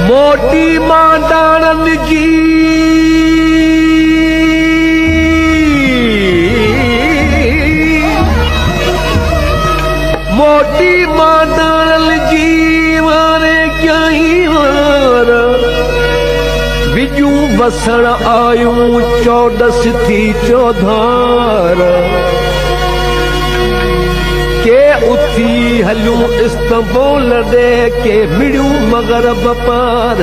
मोटी मां दाणन जी मोटी मां दाणन जी वारे कई वार बिजू बसण आयूं चौदस थी चौधार के उथी हलूं इस्तंबुल दे के मिड़ूं मगरब पार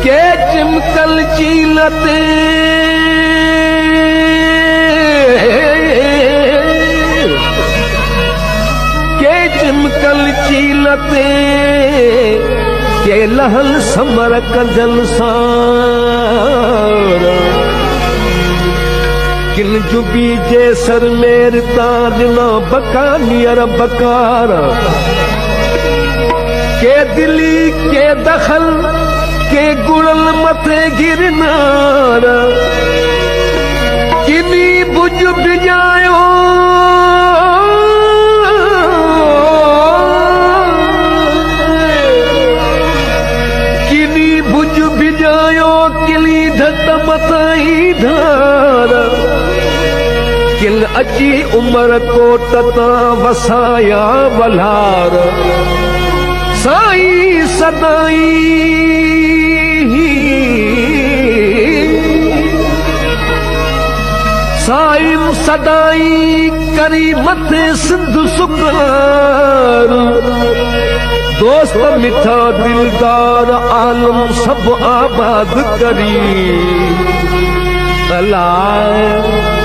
के चिमकल चीलते के चिमकल चीलते के लहल समर कंजल सार किन जुबी जे सर मेर ताजना बकानियर बकार के दिली के दखल के गुड़ल मथे गिरनार किनी बुझ बिजायो किनी बुझ बिजायो किली धत मथाई धार किल अची उमर कोट तां वसाया बलार साई सदाई साईं सदाई करी मथे सिंध सुकार दोस्त मिठा दिलदार आलम सब आबाद करी अल्लाह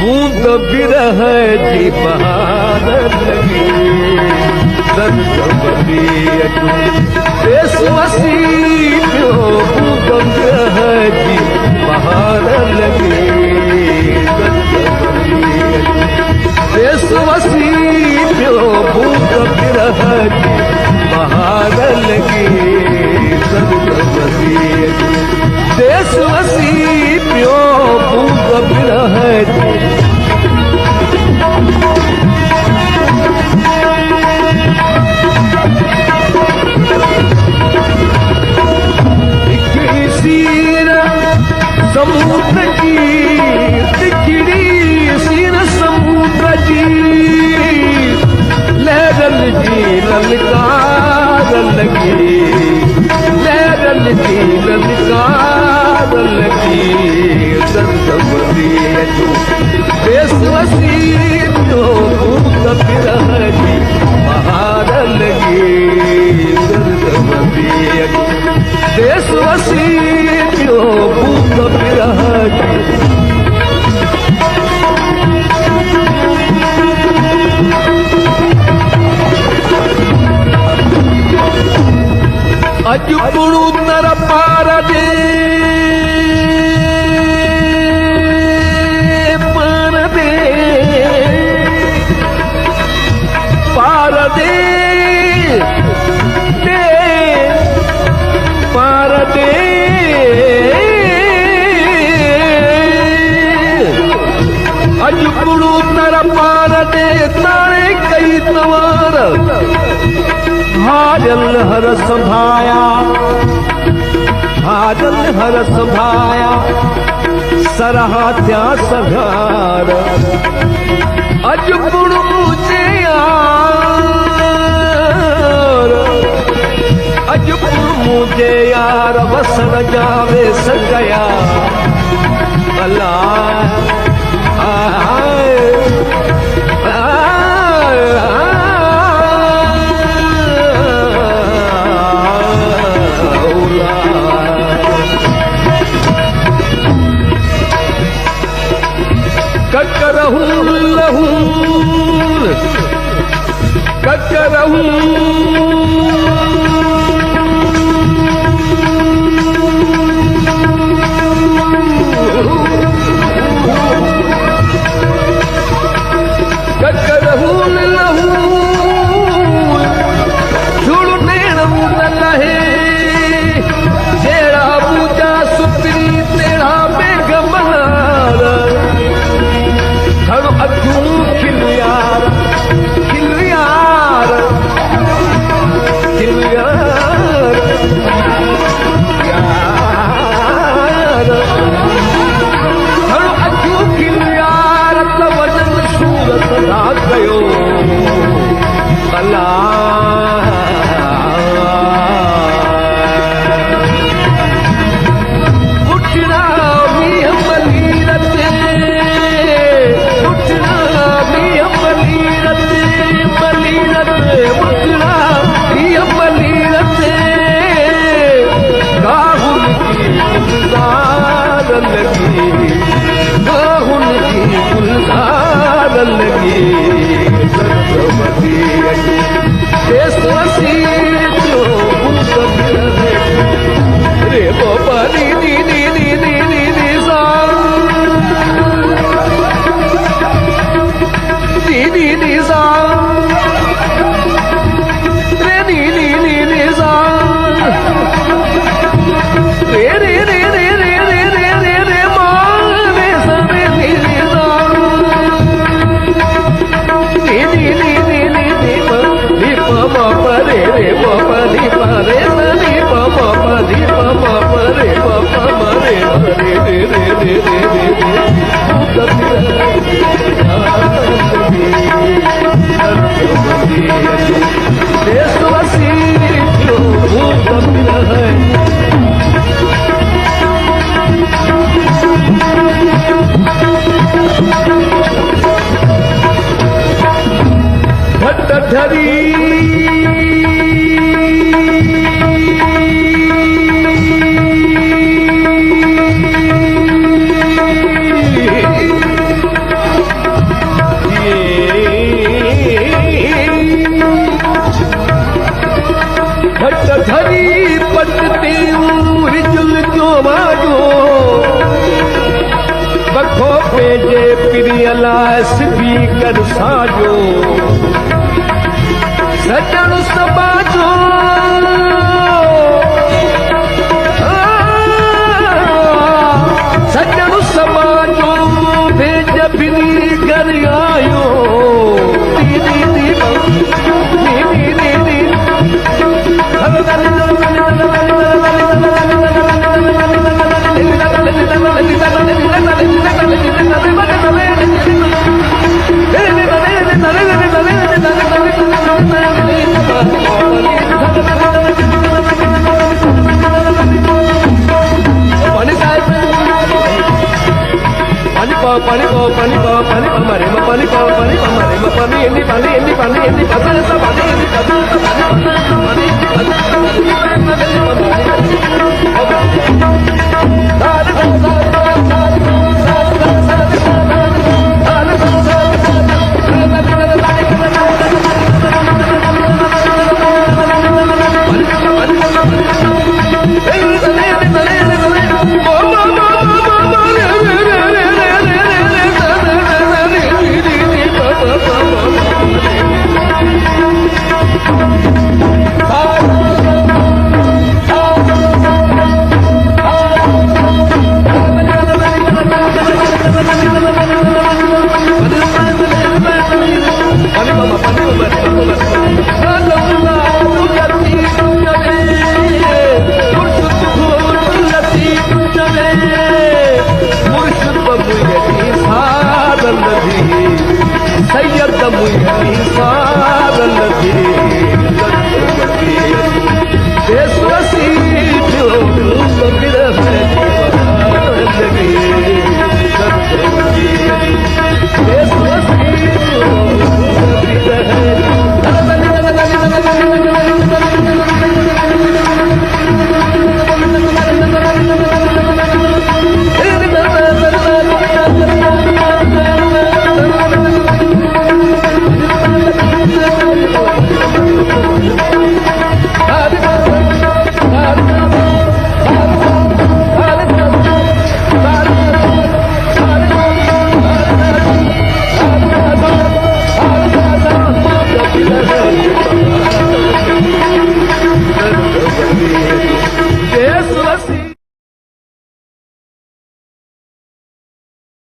बूंद बिरह जी बहार लगी दर्द बदी देश वसी पियो बूंद बिरह जी बहार लगी दर्द बदी देश वसी पियो बूंद बिरह जी बहार लगी दर्द बदी देश वसी पियो बूंद बिरह जी समुद्र की तिखड़ी सीर समुद्र की लहरन जी ललकार लगी लहरन जी ललकार लगी दर्द बदी देश वसी तो बूंद बिरह जी बहार लगी दर्द बदी देश वसी तो बूंद बिरह जी अज पुणु तर पार दे पार दे पार दे पार दे अज पुणु तर पार दे ताणे कई तवार हाजल हर संभाया हाजल हर संभाया सरहा त्या सघार अज पुणु मुझे यार अज पुणु मुझे यार वसन जावे सगया अल्लाह लगी देशवासी जो रे बाबा नी नी नी नी नी नी नी सा नी नी नी सा रे नी नी नी नी सा रे रे रे रे रे रे रे रे रे मा रे सा रे नी नी सा नी नी नी नी नी नी मा मा पा रे रे मा पा नी पा रे सा नी पा मा पा नी पा मा पा रे मा पा मा रे रे रे रे रे रे देशवासी क्यों भूत है भट्टधरी भट्टधरी पटते रिजुल जो माजो बखो पे जे प्रियलास भी कर साजो सजन समाजो सजन समाजो भेज बिनी घर आयो दीदी दीदी दीदी pani po pani pamare ma pani pamare ma pani endi pani pasal sa pani endi pasal sa pani pani